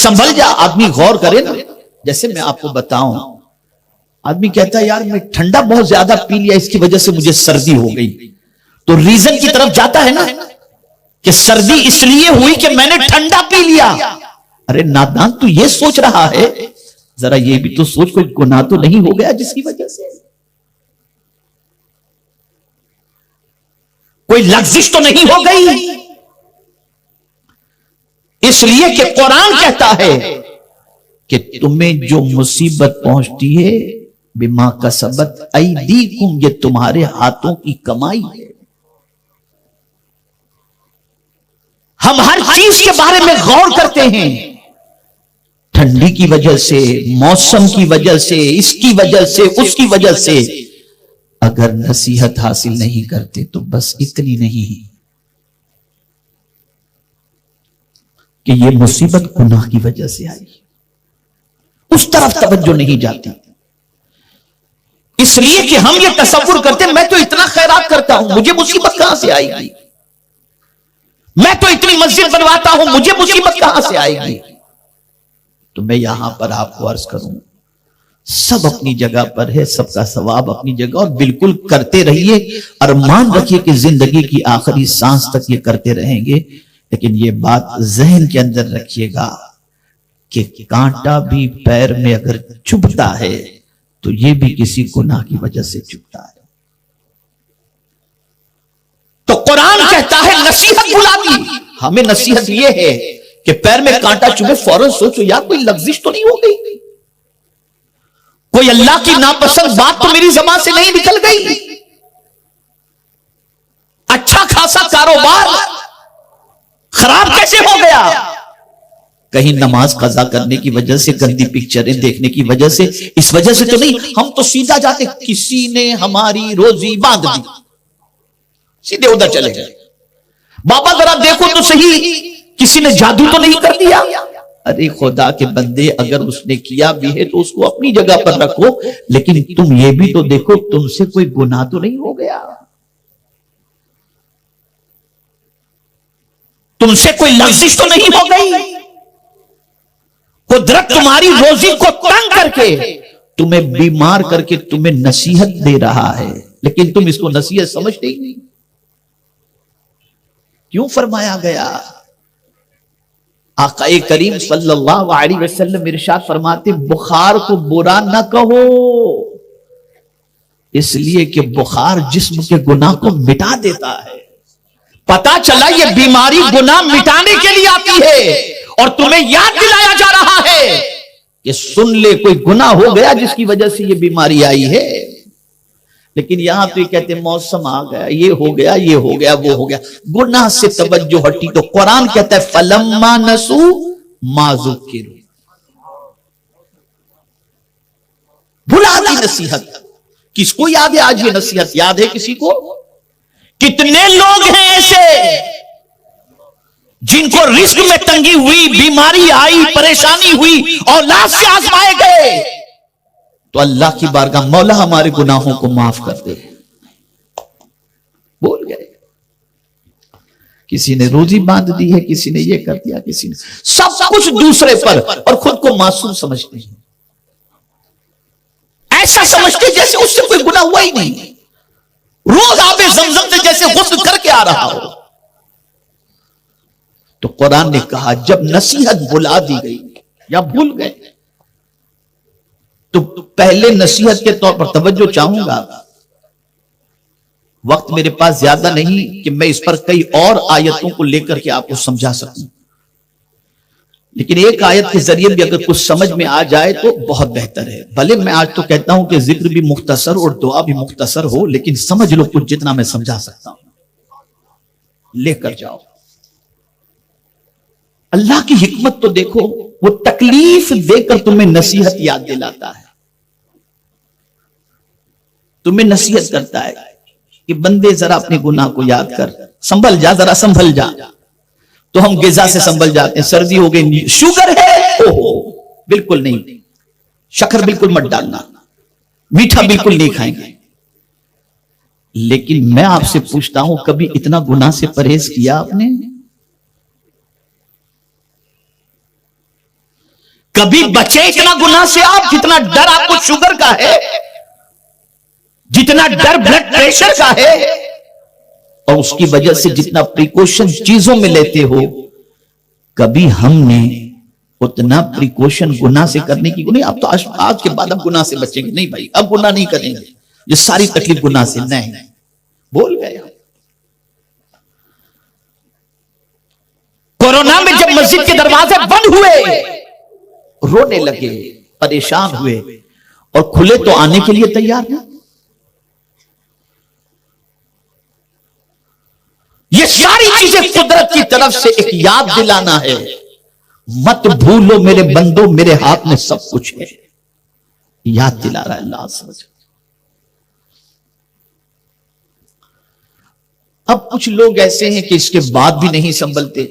سنبھل جا. آدمی غور کرے نا, جیسے میں آپ کو بتاؤں, آدمی کہتا ہے یار میں ٹھنڈا بہت زیادہ پی لیا, اس کی وجہ سے مجھے سردی ہو گئی, تو ریزن کی طرف جاتا ہے نا کہ سردی اس لیے ہوئی کہ میں نے ٹھنڈا پی لیا. ارے نادان, تو یہ سوچ رہا ہے, ذرا یہ بھی تو سوچ کوئی گناہ تو نہیں ہو گیا جس کی وجہ سے, کوئی لغزش تو نہیں ہو گئی. اس لیے کہ قرآن کہتا ہے کہ تمہیں جو مصیبت پہنچتی ہے بما کسبت ایدیکم, یہ تمہارے ہاتھوں کی کمائی ہے. ہم ہر چیز کے بارے میں غور کرتے ہیں, ٹھنڈی کی وجہ سے, موسم کی وجہ سے, اس کی وجہ سے, اس کی وجہ سے. اگر نصیحت حاصل نہیں کرتے تو بس اتنی نہیں کہ یہ مصیبت گناہ کی وجہ سے آئی, اس طرف توجہ نہیں جاتی. اس لیے کہ ہم یہ تصور کرتے ہیں میں تو اتنا خیرات کرتا ہوں, مجھے مصیبت کہاں سے آئے گی, میں تو اتنی مسجد بنواتا ہوں, مجھے مصیبت کہاں سے آئے گی. تو میں یہاں پر آپ کو عرض کروں, سب اپنی جگہ پر ہے, سب کا ثواب اپنی جگہ, اور بالکل کرتے رہیے, ارمان رکھیے کہ زندگی کی آخری سانس تک یہ کرتے رہیں گے. لیکن یہ بات ذہن کے اندر رکھیے گا کہ کانٹا بھی پیر میں اگر چبھتا ہے تو یہ بھی کسی گناہ کی وجہ سے چبھتا ہے. تو قرآن کہتا ہے نصیحت بلا دی. ہمیں نصیحت یہ ہے کہ پیر میں کانٹا چبھے فوراً سوچو یار کوئی لغزش تو نہیں ہو گئی, کوئی اللہ کی ناپسند بات تو میری زبان سے نہیں نکل گئی, اچھا خاصا کاروبار خراب کیسے ہو گیا, کہیں نماز قضا کرنے کی وجہ سے, گندی پکچریں دیکھنے کی وجہ سے, اس وجہ سے تو نہیں. ہم تو سیدھا جاتے, کسی نے ہماری روزی باندھ دی, سیدھے ادھر چلے گئے. بابا ذرا دیکھو تو صحیح, کسی نے جادو تو نہیں کر دیا. ارے خدا کے بندے, اگر اس نے کیا بھی ہے تو اس کو اپنی جگہ پر رکھو, لیکن تم یہ بھی تو دیکھو تم سے کوئی گناہ تو نہیں ہو گیا, تم سے کوئی لغزش تو نہیں ہو گئی. قدرت تمہاری روزی کو تنگ کر کے, تمہیں بیمار کر کے تمہیں نصیحت دے رہا ہے, لیکن تم اس کو نصیحت سمجھتے ہی نہیں. کیوں فرمایا گیا؟ آقا کریم صلی اللہ علیہ وسلم ارشاد فرماتے بخار کو برا نہ کہو, اس لیے کہ بخار جسم کے گناہ کو مٹا دیتا ہے. پتا چلا یہ بیماری گناہ مٹانے کے لیے آتی ہے, اور تمہیں یاد دلایا جا رہا ہے کہ سن لے کوئی گناہ ہو گیا جس کی وجہ سے یہ بیماری آئی ہے. لیکن یہاں تو یہ کہتے ہیں موسم آ گیا, یہ ہو گیا, یہ ہو گیا, وہ ہو گیا, گناہ سے توجہ ہٹی. تو قرآن کہتا ہے فَلَمَّا نَسُوا مَا ذُكِّرُوا, بھلا دی نصیحت. کس کو یاد ہے آج یہ نصیحت؟ یاد ہے کسی کو؟ کتنے لوگ ہیں ایسے جن کو رزق میں تنگی ہوئی, بیماری آئی, پریشانی ہوئی, اولاد سے آزمائے گئے, تو اللہ کی بارگاہ مولا ہمارے گناہوں کو معاف کر دے, بول گئے. کسی نے روزی باندھ دی ہے, کسی نے یہ کر دیا, کسی نے سب کچھ دوسرے پر, اور خود کو معصوم سمجھتے ہیں, ایسا سمجھتے جیسے اس سے کوئی گناہ ہوا ہی نہیں, روز آب زمزم سے جیسے غسل کر کے آ رہا ہو. تو قرآن نے کہا جب نصیحت بلا دی گئی یا بھول گئے, تو پہلے نصیحت کے طور پر توجہ چاہوں گا. وقت میرے پاس زیادہ نہیں کہ میں اس پر کئی اور آیتوں کو لے کر کے آپ کو سمجھا سکوں, لیکن ایک آیت کے ذریعے بھی اگر کچھ سمجھ میں آ جائے تو بہت بہتر ہے. بھلے میں آج تو کہتا ہوں کہ ذکر بھی مختصر اور دعا بھی مختصر ہو, لیکن سمجھ لو کچھ جتنا میں سمجھا سکتا ہوں, لے کر جاؤ. اللہ کی حکمت تو دیکھو, وہ تکلیف دے کر تمہیں نصیحت یاد دلاتا ہے, تمہیں نصیحت کرتا ہے کہ بندے ذرا اپنے گناہ کو یاد کر, سنبھل جا, ذرا سنبھل جا. تو ہم غذا سے سنبھل جاتے ہیں, سردی ہو گئی, شوگر ہے, اوہو بالکل نہیں, شکر بالکل مت ڈالنا, میٹھا بالکل نہیں کھائیں گے. لیکن میں آپ سے پوچھتا ہوں کبھی اتنا گناہ سے پرہیز کیا آپ نے؟ کبھی بچے اتنا گناہ سے آپ جتنا ڈر آپ کو شوگر کا ہے، جتنا ڈر بلڈ پریشر کا ہے، اور اس کی وجہ سے جتنا پریکوشن چیزوں میں لیتے ہو، کبھی ہم نے اتنا پریکوشن گناہ سے کرنے کی نہیں. اب تو آج کے بعد اب گناہ سے بچیں گے نہیں بھائی، اب گناہ نہیں کریں گے، یہ ساری تکلیف گناہ سے نہیں. بول گئے. کورونا میں جب مسجد کے دروازے بند ہوئے، رونے لگے، پریشان ہوئے، اور کھلے تو آنے کے لیے تیار ہیں. یہ ساری چیزیں قدرت کی طرف سے ایک یاد دلانا ہے. مت بھولو میرے بندو، میرے ہاتھ میں سب کچھ ہے. یاد دلا رہا ہے اللہ عز و جل. اب کچھ لوگ ایسے ہیں کہ اس کے بعد بھی نہیں سنبھلتے.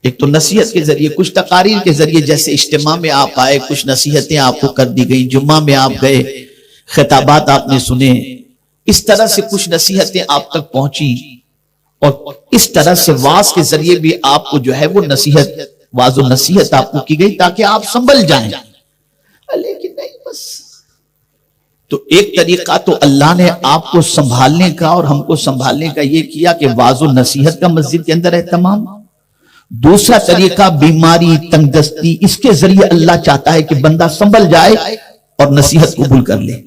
ایک تو نصیحت کے ذریعے، کچھ تقاریر کے ذریعے، جیسے اجتماع میں آپ آئے، کچھ نصیحتیں آپ کو کر دی گئی، جمعہ میں آپ گئے، خطابات آپ نے سنے، اس طرح سے کچھ نصیحتیں آپ تک پہنچی، اور اس طرح سے واز کے ذریعے بھی آپ کو جو ہے وہ نصیحت، واز و نصیحت آپ کو کی گئی تاکہ آپ سنبھل جائیں. لیکن نہیں بس. تو ایک طریقہ تو اللہ نے آپ کو سنبھالنے کا اور ہم کو سنبھالنے کا یہ کیا کہ واز و نصیحت کا مسجد کے اندر اہتمام. دوسرا طریقہ بیماری، تنگ دستی، اس کے ذریعے اللہ چاہتا ہے کہ بندہ سنبھل جائے اور نصیحت قبول کر لے.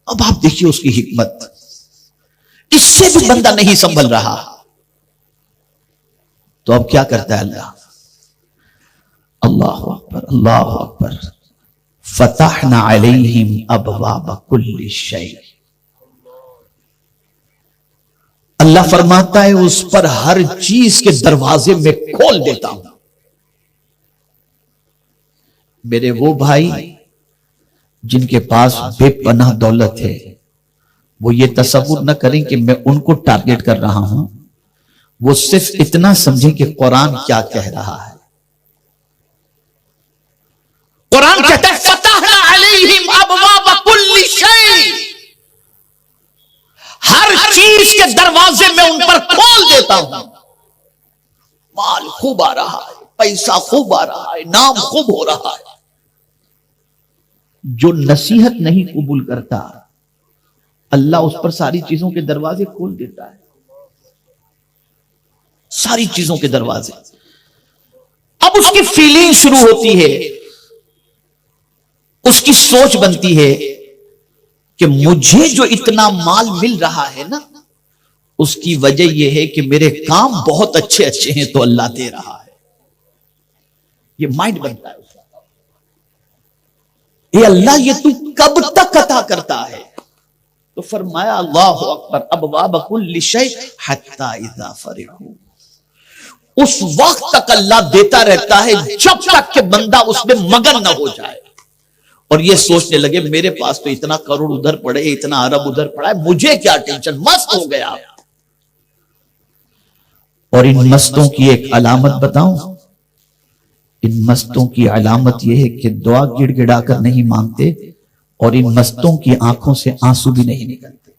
اب آپ دیکھیے اس کی حکمت، اس سے بھی بندہ نہیں سنبھل رہا تو اب کیا کرتا ہے اللہ؟ اللہ اکبر، اللہ اکبر. فتحنا علیہم ابواب کل شیء. اللہ فرماتا ہے اس پر ہر چیز کے دروازے میں کھول دیتا ہوں. میرے وہ بھائی جن کے پاس بے پناہ دولت ہے، وہ یہ تصور نہ کریں کہ میں ان کو ٹارگٹ کر رہا ہوں. وہ صرف اتنا سمجھیں کہ قرآن کیا کہہ رہا ہے. قرآن کہتا ہے فتحنا علیہم ابواب کل شیء، ہر چیز کے دروازے میں ان پر کھول دیتا ہوں. مال خوب آ رہا ہے، پیسہ خوب آ رہا ہے، نام خوب ہو رہا ہے. جو نصیحت نہیں قبول کرتا، اللہ اس پر ساری چیزوں کے دروازے کھول دیتا ہے. ساری چیزوں کے دروازے. اب اس کی فیلنگ شروع ہوتی ہے، اس کی سوچ بنتی ہے کہ مجھے جو اتنا مال مل رہا ہے نا، اس کی وجہ یہ ہے کہ میرے کام بہت اچھے اچھے ہیں تو اللہ دے رہا ہے. یہ مائنڈ بنتا ہے اس کا. اے اللہ، یہ تو کب تک عطا کرتا ہے؟ تو فرمایا اللہ اکبر، ابواب کل شیء حتی اذا فرحوا. اس وقت تک اللہ دیتا رہتا ہے جب تک کہ بندہ اس میں مگن نہ ہو جائے اور یہ سوچنے لگے میرے پاس تو اتنا کروڑ ادھر پڑے، اتنا ارب ادھر پڑا ہے، مجھے کیا ٹینشن، مست ہو گیا. اور ان مستوں کی ایک علامت بتاؤں؟ ان مستوں کی علامت یہ ہے کہ دعا گڑ گڑا کر نہیں مانگتے، اور ان مستوں کی آنکھوں سے آنسو بھی نہیں نکلتے.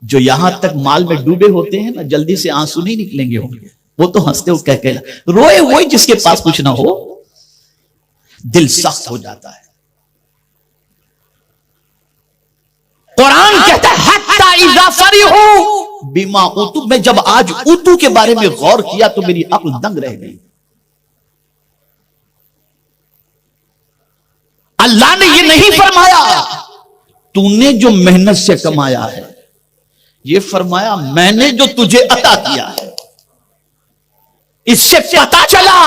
جو یہاں تک مال میں ڈوبے ہوتے ہیں نا، جلدی سے آنسو نہیں نکلیں گے، ہوں گے وہ تو ہنستے ہو کہہ روئے وہی جس کے پاس کچھ نہ ہو. دل سخت ہو جاتا ہے. قرآن کہتا ہے حتی اذا فرحوا بما اوتوا. میں جب آج اوتو کے بارے میں غور کیا تو میری عقل دنگ رہ گئی. اللہ نے یہ نہیں فرمایا تو نے جو محنت سے کمایا ہے، یہ فرمایا میں نے جو تجھے عطا کیا ہے. اس سے پتا چلا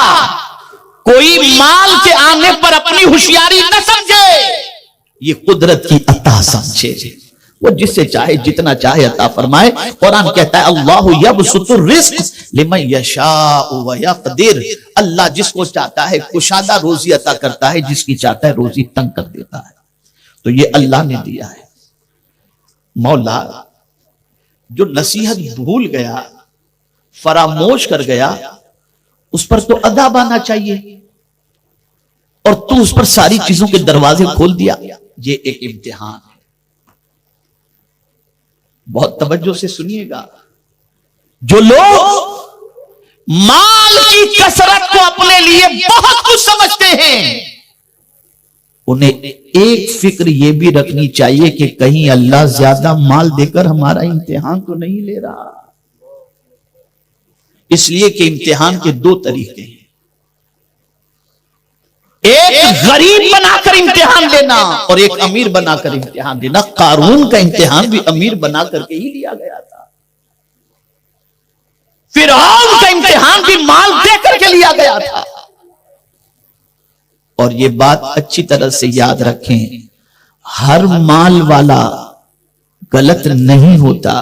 کوئی مال کے آنے پر اپنی ہوشیاری نہ سمجھے، یہ قدرت کی عطا سمجھے. وہ جس سے چاہے جتنا چاہے عطا فرمائے. قرآن کہتا ہے اللہ یبسط الرزق لمن یشاء ویقدر. اللہ جس کو چاہتا ہے کشادہ روزی عطا کرتا ہے، جس کی چاہتا ہے روزی تنگ کر دیتا ہے. تو یہ اللہ نے دیا ہے. مولا جو نصیحت بھول گیا، فراموش کر گیا، اس پر تو عذاب آنا چاہیے، اور تو اس پر ساری چیزوں کے دروازے کھول دیا. یہ ایک امتحان ہے. بہت توجہ سے سنیے گا. جو لوگ مال کی کثرت کو اپنے لیے انہیں ایک فکر یہ بھی رکھنی چاہیے کہ کہیں اللہ زیادہ مال دے کر ہمارا امتحان تو نہیں لے رہا. اس لیے کہ امتحان کے دو طریقے ہیں. ایک غریب بنا کر امتحان لینا اور ایک امیر بنا کر امتحان لینا. قارون کا امتحان بھی امیر بنا کر کے ہی لیا گیا تھا. فرعون کا امتحان بھی مال دے کر کے لیا گیا تھا. اور یہ بات اچھی طرح سے یاد رکھیں، ہر مال والا غلط نہیں ہوتا،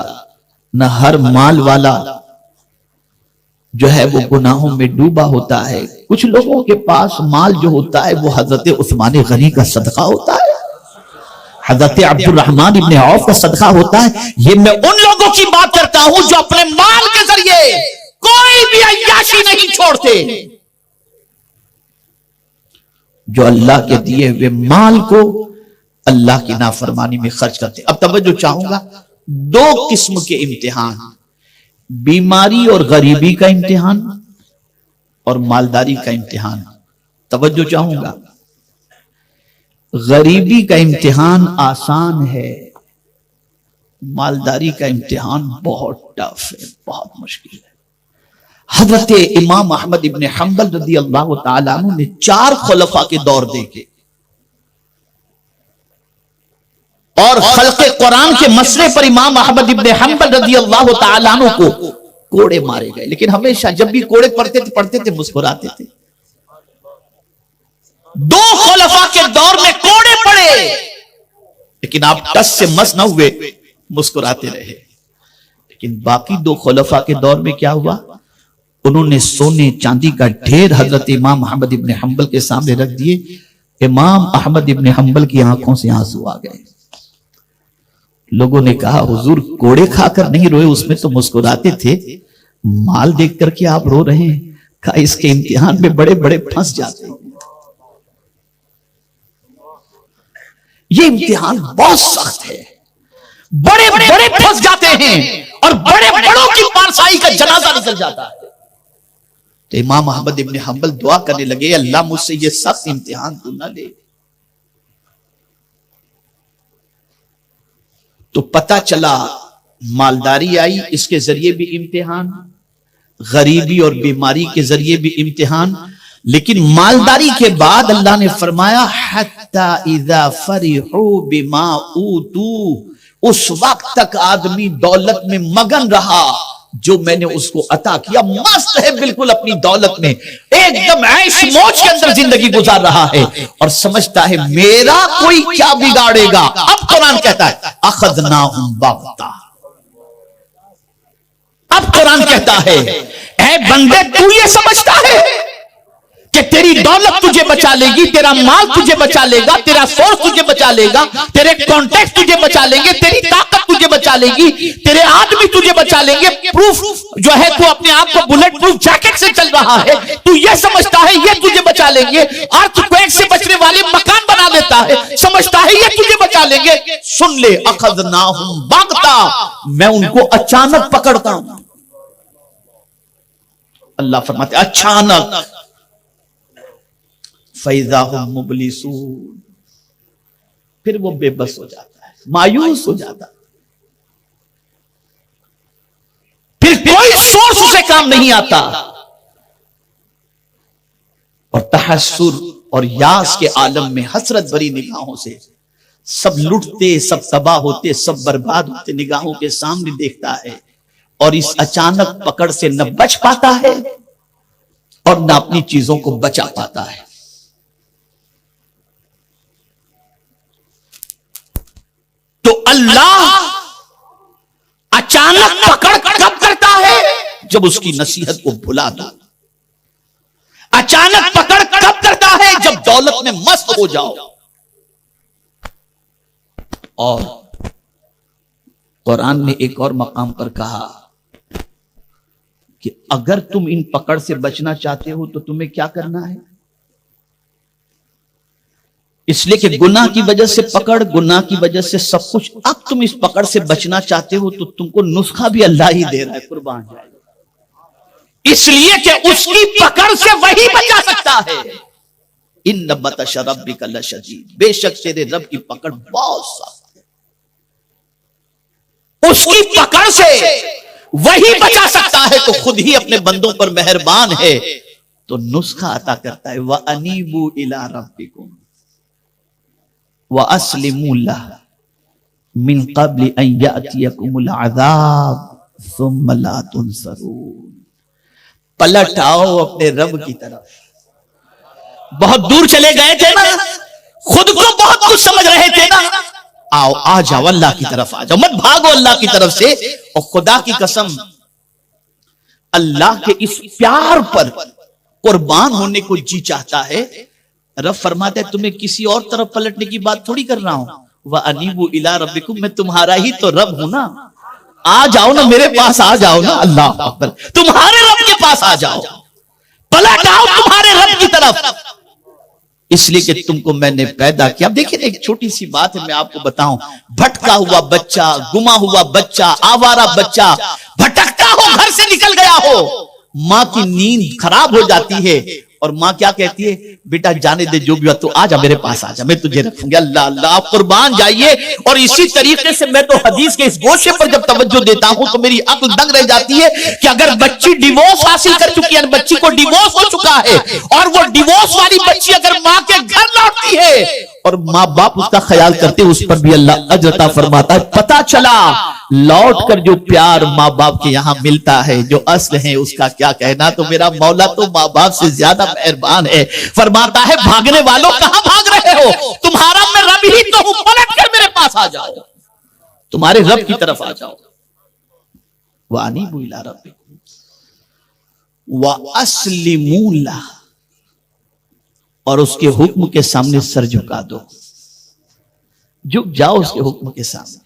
نہ ہر مال والا جو ہے وہ گناہوں میں ڈوبا ہوتا ہے. کچھ لوگوں کے پاس مال جو ہوتا ہے وہ حضرت عثمان غنی کا صدقہ ہوتا ہے، حضرت عبد الرحمن ابن عوف کا صدقہ ہوتا ہے. یہ میں ان لوگوں کی بات کرتا ہوں جو اپنے مال کے ذریعے کوئی بھی عیاشی نہیں چھوڑتے، جو اللہ کے دیے ہوئے مال کو اللہ کی نافرمانی میں خرچ کرتے. اب توجہ چاہوں گا، دو قسم کے امتحان، بیماری اور غریبی کا امتحان اور مالداری کا امتحان. توجہ چاہوں گا، غریبی کا امتحان آسان ہے، مالداری کا امتحان بہت ٹف ہے، بہت مشکل ہے. حضرت امام احمد ابن حنبل رضی اللہ تعالیٰ عنہ نے 4 خلفاء کے دور دیکھے اور خلق قرآن کے مسئلے پر امام احمد ابن حنبل رضی اللہ تعالیٰ عنہ کو کوڑے مارے گئے، لیکن ہمیشہ جب بھی کوڑے پڑتے تھے مسکراتے تھے. 2 خلفاء کے دور میں کوڑے پڑے لیکن آپ ٹس سے مس نہ ہوئے، مسکراتے رہے. لیکن باقی 2 خلفاء کے دور میں کیا ہوا؟ انہوں نے سونے چاندی کا ڈھیر حضرت امام احمد ابن حنبل کے سامنے رکھ دیے. امام احمد ابن حنبل کی آنکھوں سے آنسو آ گئے. لوگوں نے کہا حضور کوڑے کھا کر نہیں روئے، اس میں تو مسکراتے تھے، مال دیکھ کر کے آپ رو رہے ہیں. کہا اس کے امتحان میں بڑے بڑے پھنس جاتے ہیں. یہ امتحان بہت سخت ہے، بڑے بڑے پھنس جاتے ہیں اور بڑے بڑوں کی پارسائی کا جنازہ نکل جاتا ہے. تو امام احمد ابن حنبل دعا کرنے لگے، اللہ مجھ سے یہ سخت امتحان تو نہ لے. تو پتہ چلا مالداری آئی، اس کے ذریعے بھی امتحان، غریبی اور بیماری کے ذریعے بھی امتحان. لیکن مالداری کے بعد اللہ نے فرمایا حتی اذا فرحوا بما اوتوا، اس وقت تک آدمی دولت میں مگن رہا جو میں نے اس کو عطا کیا. مست ہے بالکل اپنی دولت میں، ایک دم عیش موج کے اندر زندگی گزار رہا ہے اور سمجھتا ہے میرا کوئی کیا بگاڑے گا. اب قرآن کہتا ہے اخذناہم بغتہ. اب قرآن کہتا ہے اے بندے تو یہ سمجھتا ہے کہ تیری دولت تجھے بچا لے گی، تیرا مال تجھے بچا لے گا، تیرا سورس تجھے بچا لے گا، تیرے کانٹیکٹ تجھے بچا لیں گے، تیری طاقت تجھے بچا لے گی، تیرے آدمی تجھے بچا لیں گے. پروف جو ہے تو اپنے آپ کو بلٹ پروف جیکٹ سے چل رہا ہے، تو یہ سمجھتا ہے یہ تجھے بچا لیں گے. ارتھ کویک سے بچنے والے مکان بنا لیتا ہے، سمجھتا ہے یہ تجھے بچا لیں گے. سن لے اخذناہم بغتہ، میں ان کو اچانک پکڑتا ہوں. اللہ فرماتے اچانک فَإِذَا هُمْ مُبْلِسُونَ، پھر وہ بے بس ہو جاتا ہے، مایوس ہو جاتا ہے، پھر کوئی سورس اسے کام نہیں آتا. اور تحسر اور یاس کے عالم میں حسرت بھری نگاہوں سے سب لٹتے، سب تباہ ہوتے، سب برباد ہوتے نگاہوں کے سامنے دیکھتا ہے اور اس اچانک پکڑ سے نہ بچ پاتا ہے اور نہ اپنی چیزوں کو بچا پاتا ہے. تو اللہ اچانک پکڑ کب کرتا ہے؟ جب اس کی نصیحت کو بھلا دو. اچانک پکڑ کب کرتا ہے؟ جب دولت میں مست ہو جاؤ. اور قرآن نے ایک اور مقام پر کہا کہ اگر تم ان پکڑ سے بچنا چاہتے ہو تو تمہیں کیا کرنا ہے؟ اس لیے کہ گناہ کی وجہ سے پکڑ، گناہ کی وجہ سے سب کچھ. اب تم اس پکڑ سے بچنا چاہتے ہو تو تم کو نسخہ بھی اللہ ہی دے رہا ہے، قربان جائے. اس لیے کہ اس کی پکڑ سے وہی بچا سکتا ہے. ان بطش ربک لشدید، بے شک تیرے رب کی پکڑ بہت سخت ہے، اس کی پکڑ سے وہی بچا سکتا ہے تو خود ہی اپنے بندوں پر مہربان ہے، تو نسخہ عطا کرتا ہے وَأَنِيبُوا إِلَىٰ رَبِّكُمْ وَأَسْلِمُوا لَهُ مِن قَبْلِ أَن يَأْتِيَكُمُ الْعَذَابُ ثُمَّ لَا تُنصَرُونَ۔ پلٹ آؤ اپنے رب کی طرف، بہت دور چلے گئے تھے نا، خود کو بہت کچھ سمجھ رہے تھے نا، آؤ آ جاؤ اللہ کی طرف آ جاؤ، مت بھاگو اللہ کی طرف سے۔ اور خدا کی قسم اللہ کے اس پیار پر قربان ہونے کو جی چاہتا ہے۔ رب فرماتا ہے تمہیں کسی اور طرف پلٹنے کی بات تھوڑی کر رہا ہوں، وَأَنِيبُوا إِلَىٰ رَبِّكُمْ، میں تمہارا ہی تو رب ہوں نا، آ جاؤ نا میرے پاس، آ جاؤ نا، اللہ اکبر، تمہارے رب کے پاس آ جاؤ، پلٹ آؤ تمہارے رب کی طرف، اس لیے کہ تم کو میں نے پیدا کیا۔ اب دیکھیں ایک چھوٹی سی بات ہے، میں آپ کو بتاؤں، بھٹکا ہوا بچہ، گما ہوا بچہ، آوارہ بچہ، بھٹکتا ہو، گھر سے نکل گیا ہو، ماں کی نیند خراب ہو جاتی ہے اور ماں کیا کہتی ہے، بیٹا جانے دے جو بھی ہو، تو آجا میرے پاس آجا، میں تجھے رکھوں گی۔ اللہ اللہ، آپ قربان جائیے۔ اور اسی طریقے سے میں تو حدیث کے اس گوشے پر جب توجہ دیتا ہوں تو میری عقل دنگ رہ جاتی ہے کہ اگر بچی ڈیورس حاصل کر چکی ہے، بچی کو ڈیورس ہو چکا ہے، اور وہ ڈیورس والی بچی اگر ماں کے گھر لوٹتی ہے اور ماں باپ اس کا خیال کرتے، اس پر بھی اللہ اجر عطا فرماتا ہے۔ پتہ چلا لوٹ کر جو پیار ماں باپ کے یہاں ملتا ہے، جو اصل ہے، اس کا کیا کہنا۔ تو میرا مولا تو ماں باپ سے زیادہ مہربان ہے، فرماتا ہے بھاگنے والوں کہاں بھاگ رہے ہو، تمہارا میں رب ہی تو ہوں، پلٹ کر میرے پاس آ جاؤ، تمہارے رب کی طرف آ جاؤ۔ وَأَنِيبُوا إِلَىٰ رَبِّكُمْ وَأَسْلِمُوا لَهُ، اور اس کے حکم کے سامنے سر جھکا دو، جھک جاؤ اس کے حکم کے سامنے۔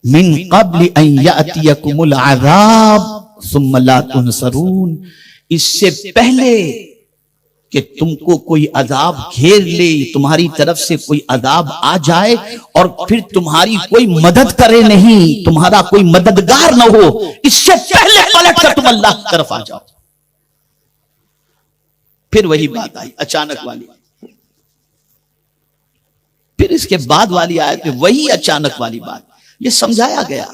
من قبل ان یأتیکم العذاب ثم لا تنصرون، اس سے پہلے کہ تم کو کوئی عذاب گھیر لے، تمہاری طرف سے کوئی عذاب آ جائے اور پھر تمہاری کوئی مدد کرے نہیں، تمہارا کوئی مددگار نہ ہو، اس سے پہلے پلٹ کر تم اللہ کی طرف آ جاؤ۔ پھر وہی بات آئی اچانک والی، پھر اس کے بعد والی آیت میں وہی اچانک والی بات، یہ سمجھایا گیا،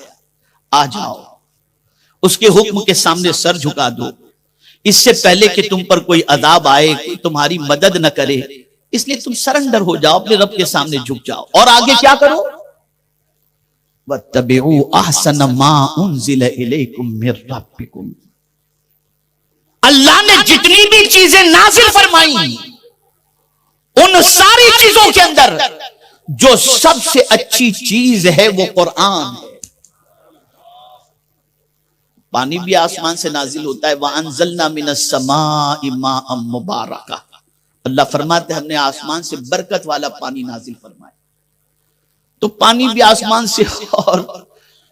آ جاؤ اس کے حکم کے سامنے سر جھکا دو، اس سے پہلے کہ تم پر کوئی عذاب آئے، کوئی تمہاری مدد نہ کرے، اس لیے تم سرنڈر ہو جاؤ، اپنے رب کے سامنے جھک جاؤ، اور آگے کیا کرو، وَاتَّبِعُوا أَحْسَنَ مَا أُنزِلَ إِلَيْكُم مِّن رَّبِّكُمْ۔ اللہ نے جتنی بھی چیزیں نازل فرمائی، ان ساری چیزوں کے اندر جو سب سے اچھی چیز ہے وہ قرآن ہے۔ پانی بھی آسمان سے نازل ہوتا ہے، وَأَنزَلْنَا مِنَ السَّمَاءِ مَاءً مُبَارَكًا، اللہ فرماتے ہیں ہم نے آسمان سے برکت والا پانی نازل فرمایا۔ تو پانی بھی آسمان سے، اور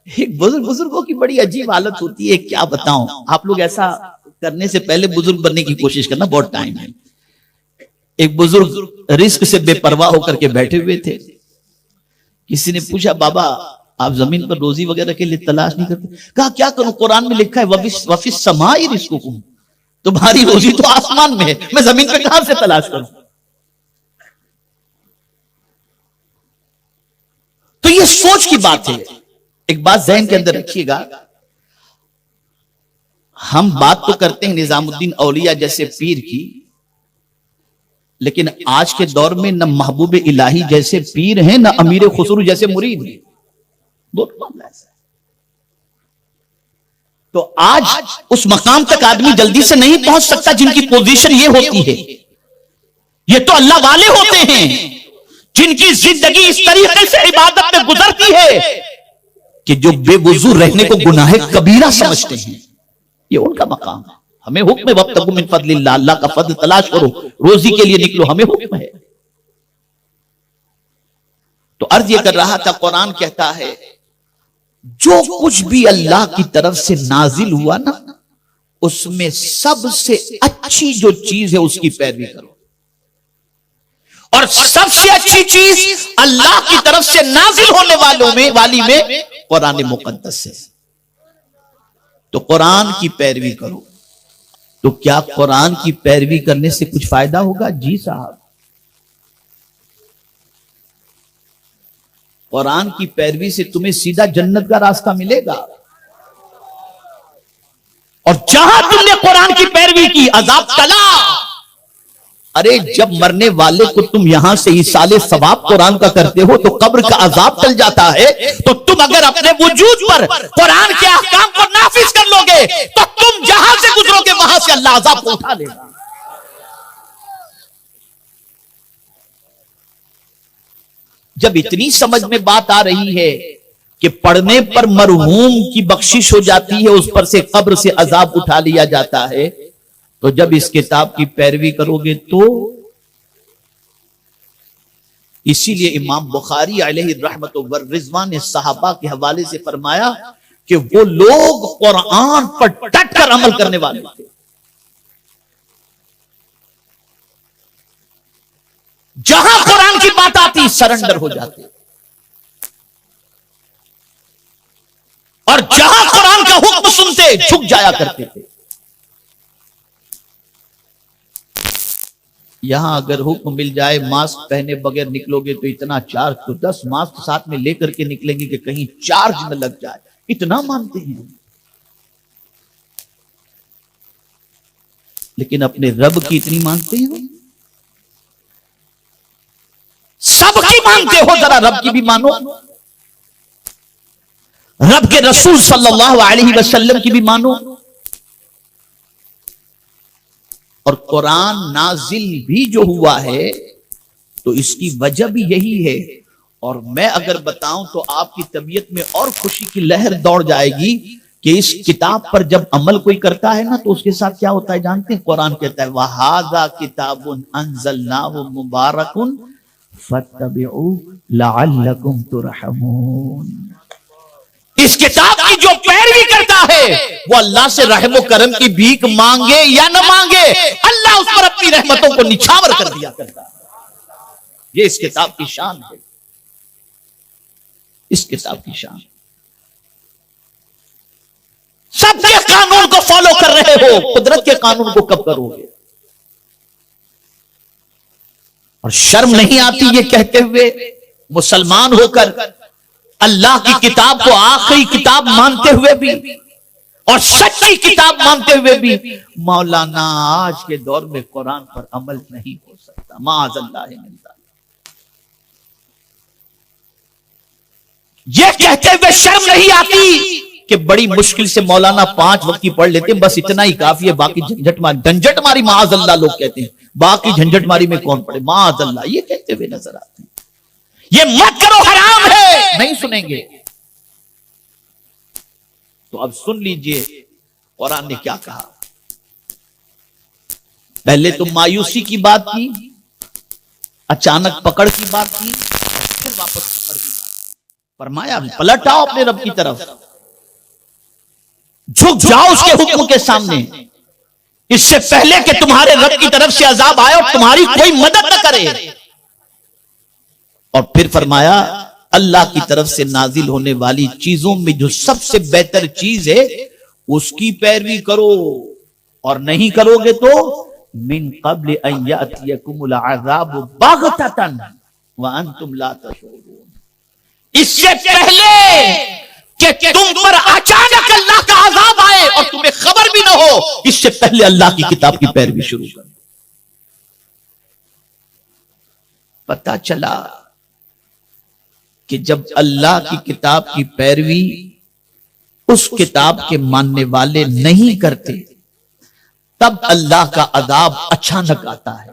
ایک بزرگوں کی بڑی عجیب حالت ہوتی ہے، کیا بتاؤں آپ لوگ، ایسا کرنے سے پہلے بزرگ بننے کی کوشش کرنا، بہت ٹائم ہے۔ ایک بزرگ رزق سے بے پرواہ ہو کر کے بیٹھے ہوئے تھے، کسی نے پوچھا بابا آپ زمین پر روزی وغیرہ کے لیے تلاش نہیں کرتے؟ کہا کیا کروں، قرآن میں لکھا ہے وَفِي السَّمَاءِ رِزْقُكُمْ، تمہاری روزی تو آسمان میں ہے، میں زمین پہ کہاں سے تلاش کروں؟ تو یہ سوچ کی بات ہے۔ ایک بات ذہن کے اندر رکھیے گا، ہم بات تو کرتے ہیں نظام الدین اولیاء جیسے پیر کی، لیکن آج کے دور میں نہ محبوب الہی جیسے پیر ہیں، نہ امیر خسرو جیسے مرید ہیں، دونوں معاملہ ایسا ہے۔ تو آج اس مقام تک آدمی جلدی سے نہیں پہنچ سکتا جن کی پوزیشن یہ ہوتی ہے، یہ تو اللہ والے ہوتے ہیں جن کی زندگی اس طریقے سے عبادت میں گزرتی ہے کہ جو بے وضو رہنے کو گناہ کبیرہ سمجھتے ہیں، یہ ان کا مقام ہے۔ ہمیں حکم ہے وَابْتَغُوا مِن فَضْلِ اللَّهِ، اللہ کا فضل تلاش کرو، روزی کے لیے نکلو، ہمیں حکم ہے۔ تو عرض یہ کر رہا تھا، قرآن کہتا ہے جو کچھ بھی اللہ کی طرف سے نازل ہوا نا، اس میں سب سے اچھی جو چیز ہے اس کی پیروی کرو، اور سب سے اچھی چیز اللہ کی طرف سے نازل ہونے والی میں قرآن مقدس ہے، تو قرآن کی پیروی کرو۔ تو کیا قرآن کی پیروی کرنے سے کچھ فائدہ ہوگا؟ جی صاحب، قرآن کی پیروی سے تمہیں سیدھا جنت کا راستہ ملے گا، اور جہاں تم نے قرآن کی پیروی کی عذاب ٹلا۔ ارے جب مرنے والے کو تم یہاں سے ایصال ثواب قرآن کا کرتے ہو تو قبر کا عذاب ٹل جاتا ہے، تو تم اگر اپنے وجود پر قرآن کے احکام کو نافذ کر لو گے تو تم جہاں سے گزرو گے وہاں سے اللہ عذاب کو اٹھا لے گا۔ جب اتنی سمجھ میں بات آ رہی ہے کہ پڑھنے پر مرحوم کی بخشش ہو جاتی ہے، اس پر سے قبر سے عذاب اٹھا لیا جاتا ہے، تو جب اس کتاب کی پیروی کرو گے تو اسی لیے امام بخاری علیہ الرحمت والرضوان نے صحابہ کے حوالے سے فرمایا کہ وہ لوگ قرآن پر ڈٹ کر عمل کرنے والے تھے، جہاں قرآن کی بات آتی سرنڈر ہو جاتے، اور جہاں قرآن کا حکم سنتے جھک جایا کرتے تھے۔ یہاں اگر حکم مل جائے ماسک پہنے بغیر نکلو گے تو اتنا چارج، تو 10 ماسک ساتھ میں لے کر کے نکلیں گے کہ کہیں چارج نہ لگ جائے، اتنا مانتے ہیں۔ لیکن اپنے رب کی اتنی مانتے ہو؟ سب کی مانتے ہو، ذرا رب کی بھی مانو، رب کے رسول صلی اللہ علیہ وسلم کی بھی مانو۔ اور قرآن نازل بھی جو ہوا ہے تو اس کی وجہ بھی یہی ہے، اور میں اگر بتاؤں تو آپ کی طبیعت میں اور خوشی کی لہر دوڑ جائے گی کہ اس کتاب پر جب عمل کوئی کرتا ہے نا تو اس کے ساتھ کیا ہوتا ہے جانتے ہیں؟ قرآن کہتا ہے وَهَذَا كِتَابٌ أَنزَلْنَاهُ مُبَارَكٌ فَاتَّبِعُوهُ لَعَلَّكُمْ تُرْحَمُونَ۔ اس کتاب کی جو پیروی کرتا ہے وہ اللہ سے رحم و کرم کی بھیک مانگے یا نہ مانگے، اللہ اس پر اپنی رحمتوں کو نچھاور کر دیا کرتا ہے۔ یہ اس کتاب کی شان ہے، اس کتاب کی شان۔ سب کے قانون کو فالو کر رہے ہو، قدرت کے قانون کو کب کرو گے؟ اور شرم نہیں آتی یہ کہتے ہوئے مسلمان ہو کر اللہ کی کتاب کو آخری کتاب مانتے ہوئے بھی اور سچی کتاب مانتے ہوئے بھی مولانا آج کے دور میں قرآن پر عمل نہیں ہو سکتا، معاذ اللہ من ذالک۔ یہ کہتے ہوئے شرم نہیں آتی کہ بڑی مشکل سے مولانا 5 وقت کی پڑھ لیتے ہیں، بس اتنا ہی کافی ہے، باقی جھنجٹ ماری معاذ اللہ لوگ کہتے ہیں، باقی جھنجٹ ماری میں کون پڑھے، معاذ اللہ یہ کہتے ہوئے نظر آتے ہیں۔ یہ مت کرو حرام ہے، نہیں سنیں گے۔ تو اب سن لیجئے قرآن نے کیا کہا۔ پہلے تو مایوسی کی بات کی، اچانک پکڑ کی بات کی، پھر واپس پکڑ کی بات، فرمایا پلٹ آؤ اپنے رب کی طرف، جھک جاؤ اس کے حکم کے سامنے، اس سے پہلے کہ تمہارے رب کی طرف سے عذاب آئے اور تمہاری کوئی مدد نہ کرے۔ اور پھر فرمایا اللہ کی طرف سے نازل ہونے والی چیزوں میں جو سب سے بہتر چیز ہے اس کی پیروی کرو، اور نہیں کرو گے تو من قبل ان یاتیکم العذاب بغتۃ وانتم لا تشعرون، اس سے پہلے کہ تم پر اچانک اللہ کا عذاب آئے اور تمہیں خبر بھی نہ ہو، اس سے پہلے اللہ کی کتاب کی پیروی شروع کر۔ پتہ چلا کہ جب اللہ کی کتاب کی پیروی اس کتاب کے ماننے والے نہیں کرتے تب اللہ کا عذاب اچانک آتا ہے۔